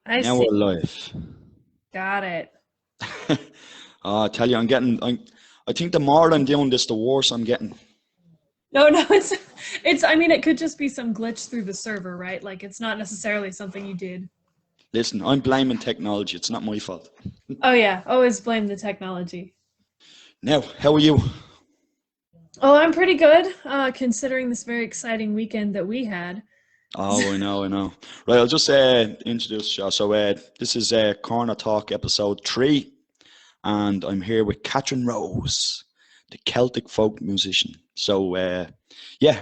I Now see. we're live. Got it. I tell you, I think the more I'm doing this, the worse I'm getting. No, no, I mean, it could just be some glitch through the server, right? Like it's not necessarily something you did. Listen, I'm blaming technology. It's not my fault. Oh yeah, always blame the technology. Now, how are you? Oh, I'm pretty good, considering this very exciting weekend that we had. Oh, I know. Right, I'll just introduce you. So, this is Corner Talk episode 3, and I'm here with Kathryn Rose, the Celtic folk musician. So, yeah,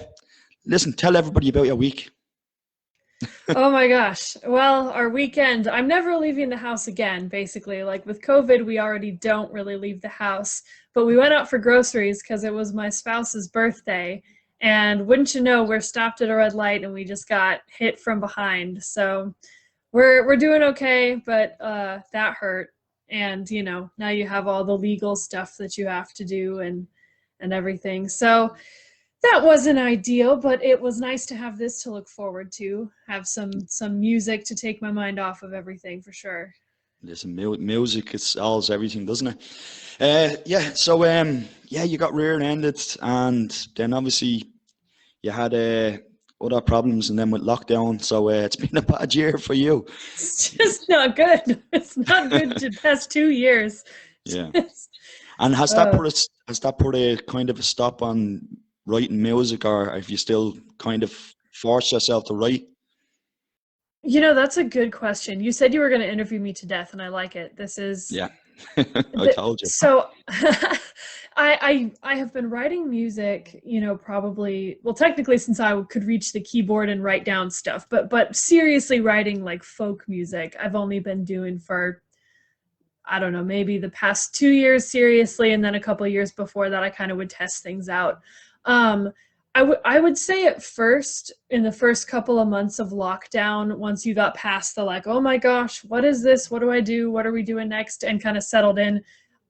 listen, tell everybody about your week. Oh my gosh. Well, our weekend, I'm never leaving the house again, basically. Like with COVID, we already don't really leave the house, but we went out for groceries because it was my spouse's birthday. And wouldn't you know, we're stopped at a red light and we just got hit from behind. So we're doing okay, but that hurt. And now you have all the legal stuff that you have to do and everything. So that wasn't ideal, but it was nice to have this to look forward to. Have some music to take my mind off of everything for sure. Listen, music it solves everything, doesn't it? Yeah. So, yeah, you got rear-ended, and then obviously you had other problems, and then with lockdown. So it's been a bad year for you. It's just not good. It's not good to past 2 years. Yeah. Just, And uh, has that put a kind of a stop on writing music, or have you still kind of forced yourself to write? that's a good question. You said you were going to interview me to death, and I like it. This is Yeah, I told you. so I have been writing music, probably well technically since I could reach the keyboard and write down stuff, but seriously writing like folk music, I've only been doing for I don't know, maybe the past 2 years seriously, and then a couple of years before that, I kind of would test things out. Um, I would say at first, in the first couple of months of lockdown, once you got past the like, oh my gosh, what is this? What do I do? What are we doing next? And kind of settled in,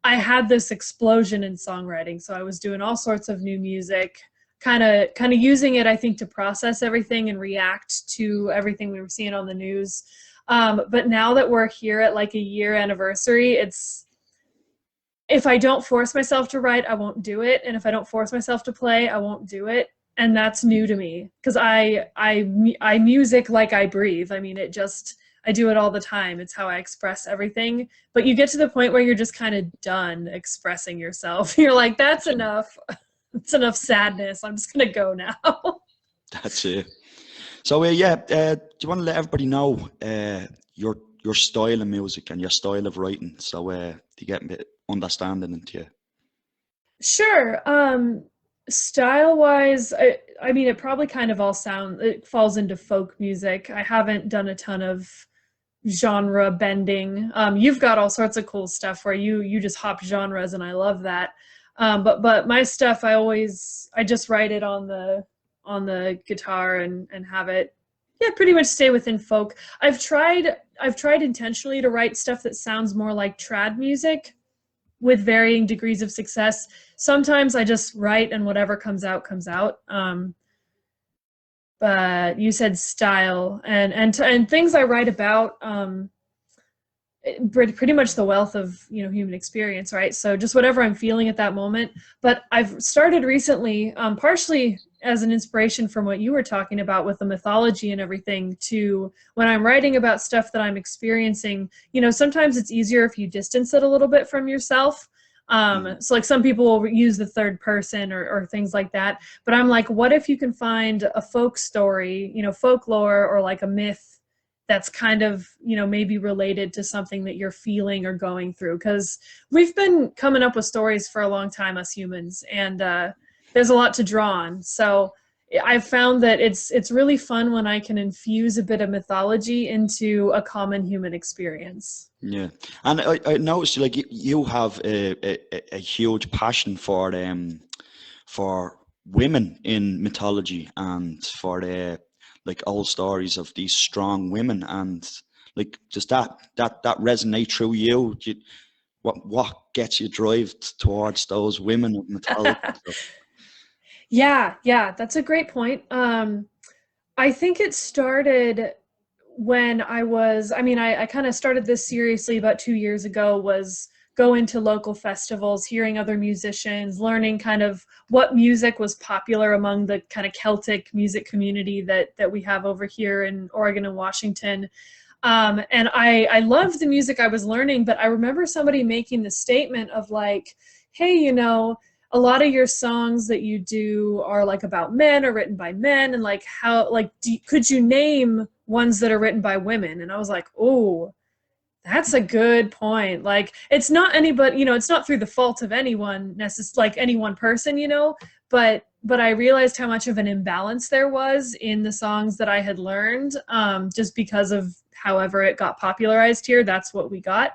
I had this explosion in songwriting. So I was doing all sorts of new music, kind of using it, I think, to process everything and react to everything we were seeing on the news. But now that we're here at like a year anniversary, it's if I don't force myself to write, I won't do it, and if I don't force myself to play, I won't do it. And that's new to me because I music like I breathe. I mean, I do it all the time. It's how I express everything. But you get to the point where you're just kind of done expressing yourself. You're like, that's enough. It's enough sadness. I'm just gonna go now. That's it. So, yeah, do you want to let everybody know your style of music and your style of writing, so to get a bit understanding into you? Sure. Style wise, I mean, it probably kind of it falls into folk music. I haven't done a ton of genre bending. You've got all sorts of cool stuff where you just hop genres, and I love that. But my stuff, I just write it on the guitar and have it, yeah, pretty much stay within folk. I've tried intentionally to write stuff that sounds more like trad music with varying degrees of success. Sometimes I just write and whatever comes out comes out. But you said style and things I write about. Pretty much the wealth of human experience, right? So just whatever I'm feeling at that moment. But I've started recently, partially as an inspiration from what you were talking about with the mythology and everything, to when I'm writing about stuff that I'm experiencing, sometimes it's easier if you distance it a little bit from yourself. Mm. So like some people will use the third person or things like that, but I'm like, what if you can find a folk story, folklore, or like a myth that's kind of maybe related to something that you're feeling or going through, because we've been coming up with stories for a long time, us humans, and there's a lot to draw on. So I've found that it's really fun when I can infuse a bit of mythology into a common human experience. Yeah, and I noticed like you have a huge passion for women in mythology and for the like old stories of these strong women, and like does that resonate through you? What gets you drive towards those women of mythology and stuff? Yeah, yeah, that's a great point. I think it started when I mean, I kind of started this seriously about 2 years ago, was going to local festivals, hearing other musicians, learning kind of what music was popular among the kind of Celtic music community that we have over here in Oregon and Washington. And I loved the music I was learning, but I remember somebody making the statement of like, hey, a lot of your songs that you do are like about men or written by men, and like how like could you name ones that are written by women? And I was like, oh, that's a good point. Like, it's not anybody, it's not through the fault of anyone like any one person, but I realized how much of an imbalance there was in the songs that I had learned, just because of however it got popularized here. That's what we got.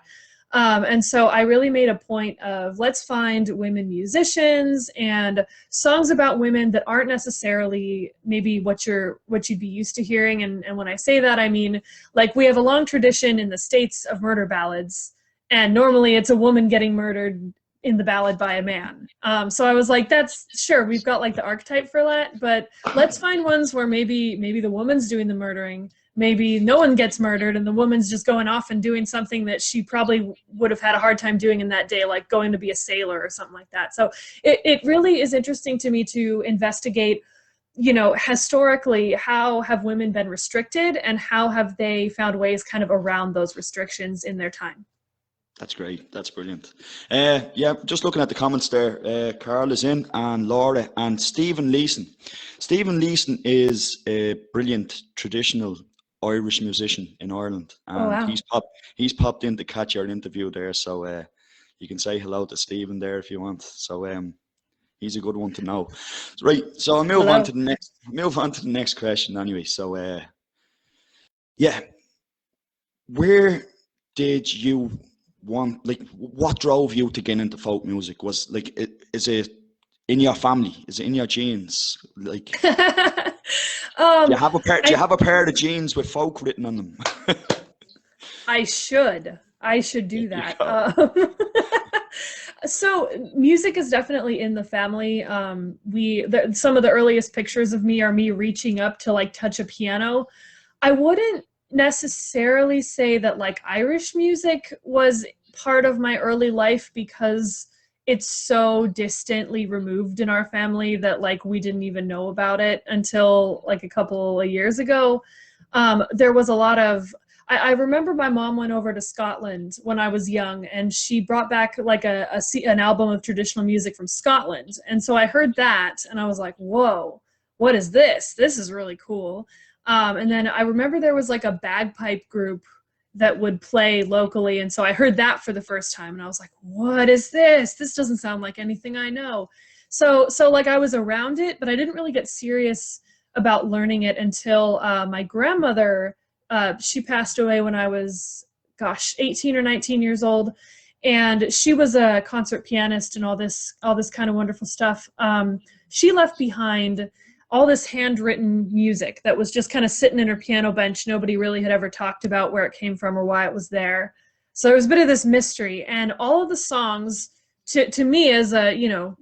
And so I really made a point of, let's find women musicians and songs about women that aren't necessarily maybe what you'd be used to hearing. And when I say that, I mean, like, we have a long tradition in the States of murder ballads, and normally it's a woman getting murdered in the ballad by a man. So I was like, that's sure, we've got like the archetype for that, but let's find ones where maybe the woman's doing the murdering. Maybe no one gets murdered and the woman's just going off and doing something that she probably would have had a hard time doing in that day, like going to be a sailor or something like that. So it really is interesting to me to investigate, historically, how have women been restricted and how have they found ways kind of around those restrictions in their time. That's great. That's brilliant. Yeah, just looking at the comments there, Carl is in, and Laura, and Stephen Leeson. Stephen Leeson is a brilliant traditional Irish musician in Ireland, Oh, and wow. he's popped in to catch your interview there, so you can say hello to Stephen there if you want. So he's a good one to know. Right. So I'll Hello. move on to the next question anyway. So yeah, where did you want, like, what drove you to get into folk music? Was like, is it in your family? Is it in your genes? Like, um, do you I have a pair of jeans with folk written on them? I should There do you that. go. So music is definitely in the family. Some of the earliest pictures of me are me reaching up to like touch a piano. I wouldn't necessarily say that like Irish music was part of my early life, because it's so distantly removed in our family that like we didn't even know about it until like a couple of years ago. There was a lot of I remember my mom went over to Scotland when I was young, and she brought back like an album of traditional music from Scotland. And so I heard that and I was like, whoa, what is this? This is really cool. And then I remember there was like a bagpipe group that would play locally. And so I heard that for the first time and I was like, what is this? This doesn't sound like anything I know. So like I was around it, but I didn't really get serious about learning it until my grandmother, she passed away when I was, gosh, 18 or 19 years old. And she was a concert pianist and all this kind of wonderful stuff. She left behind all this handwritten music that was just kind of sitting in her piano bench. Nobody really had ever talked about where it came from or why it was there. So there was a bit of this mystery, and all of the songs, to me as a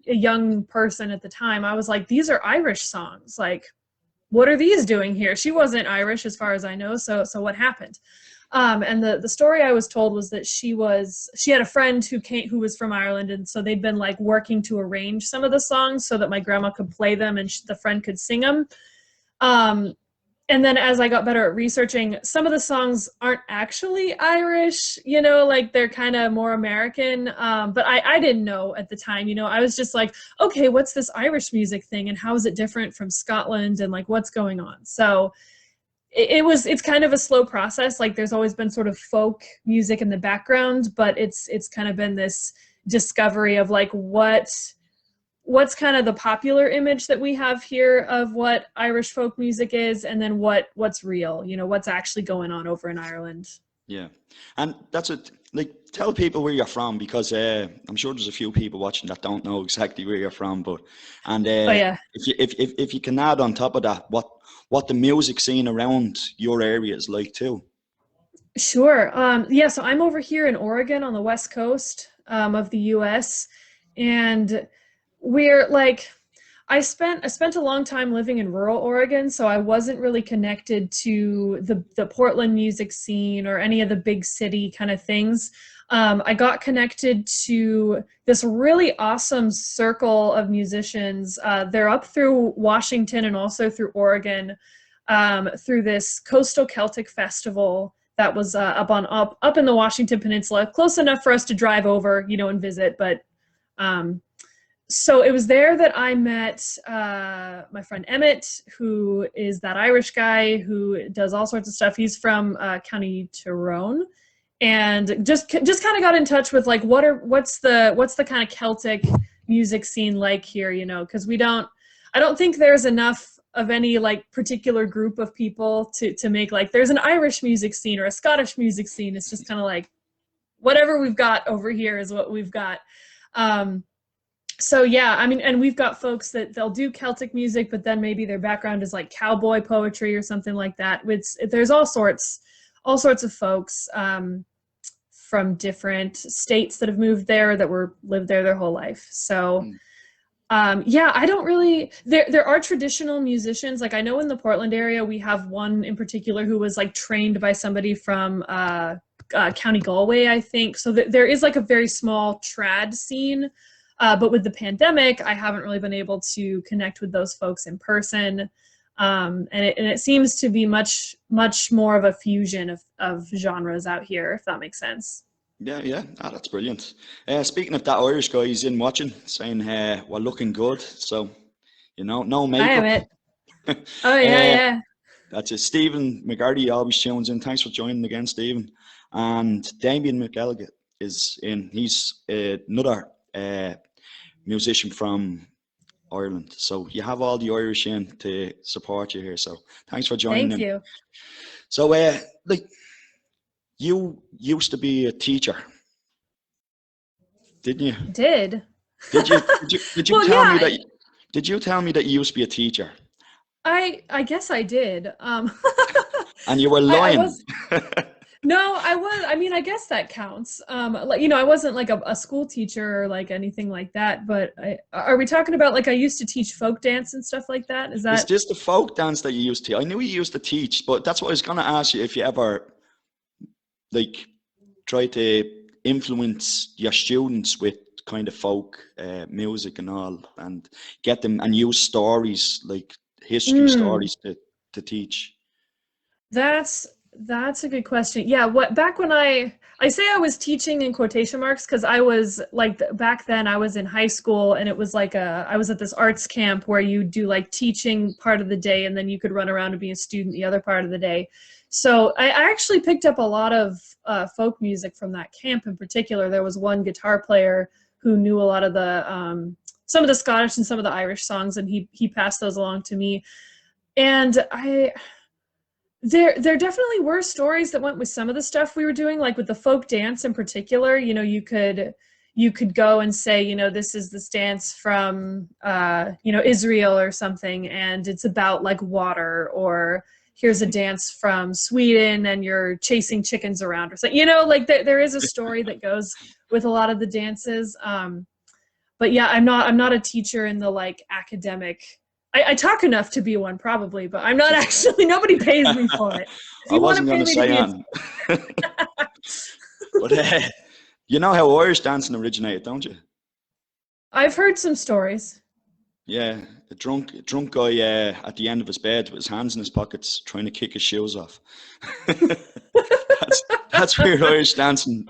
young person at the time, I was like, these are Irish songs. Like, what are these doing here? She wasn't Irish as far as I know. So what happened? And the story I was told was that she had a friend who was from Ireland, and so they'd been like working to arrange some of the songs so that my grandma could play them and the friend could sing them. Um, and then as I got better at researching, some of the songs aren't actually Irish, like they're kind of more American. But I didn't know at the time, I was just like, okay, what's this Irish music thing and how is it different from Scotland and like what's going on? So it's kind of a slow process. Like there's always been sort of folk music in the background, but it's kind of been this discovery of like what's kind of the popular image that we have here of what Irish folk music is, and then what's real, what's actually going on over in Ireland. Yeah, and that's it. Like, tell people where you're from, because I'm sure there's a few people watching that don't know exactly where you're from. But and Oh yeah, if you can add on top of that, what the music scene around your area is like too. sure. Yeah, so I'm over here in Oregon on the west coast of the US, and we're like, I spent a long time living in rural Oregon, so I wasn't really connected to the Portland music scene or any of the big city kind of things. I got connected to this really awesome circle of musicians. They're up through Washington and also through Oregon, through this Coastal Celtic Festival that was up in the Washington Peninsula, close enough for us to drive over, and visit, but. Um, so it was there that I met my friend Emmett, who is that Irish guy who does all sorts of stuff. He's from County Tyrone, and just kind of got in touch with like what's the kind of Celtic music scene like here, because I don't think there's enough of any like particular group of people to make like there's an Irish music scene or a Scottish music scene. It's just kind of like whatever we've got over here is what we've got. So yeah, I mean, and we've got folks that they'll do Celtic music, but then maybe their background is like cowboy poetry or something like that. There's all sorts of folks from different states that have moved there that lived there their whole life. So yeah, I don't really. There are traditional musicians. Like I know in the Portland area, we have one in particular who was like trained by somebody from County Galway, I think. So there is like a very small trad scene. But with the pandemic, I haven't really been able to connect with those folks in person. And it seems to be much more of a fusion of genres out here, if that makes sense. Yeah. That's brilliant. Speaking of that Irish guy, he's in watching, saying, we're looking good. So, no I am makeup. it. Oh yeah, uh, yeah. that's it. Stephen McGarty always tunes in. Thanks for joining again, Stephen. And Damien McElligott is in. He's another musician from Ireland. So you have all the Irish in to support you here. So thanks for joining Thank in. you. So like you used to be a teacher, didn't you? Did. Did you Well, tell me yeah, that did you tell me that you used to be a teacher I guess I did. and you were I lying? was. No, I was. I mean, I guess that counts. Like I wasn't like a school teacher or like anything like that. But are we talking about like I used to teach folk dance and stuff like that? Is Is that this the folk dance that you used to? I knew you used to teach, but that's what I was going to ask you, if you ever like try to influence your students with kind of folk music and all, and get them and use stories like history Mm, stories to teach. that's that's a good question. Yeah, what back when I say I was teaching in quotation marks because I was like back then I was in high school and it was like I was at this arts camp where you do like teaching part of the day and then you could run around and be a student the other part of the day. So I actually picked up a lot of folk music from that camp in particular. There was one guitar player who knew a lot of the some of the Scottish and some of the Irish songs, and he passed those along to me. And there definitely were stories that went with some of the stuff we were doing, like with the folk dance in particular. You could go and say, this is this dance from Israel or something, and it's about like water, or here's a dance from Sweden and you're chasing chickens around or something. Like there is a story that goes with a lot of the dances. But yeah, I'm not a teacher in the like academic. I talk enough to be one probably, but I'm not actually. Nobody pays me for it. If I you want to wasn't going pay to me to say be a on, but you know how Irish dancing originated, don't you? I've heard some stories. Yeah, a drunk guy at the end of his bed with his hands in his pockets trying to kick his shoes off. that's that's where Irish dancing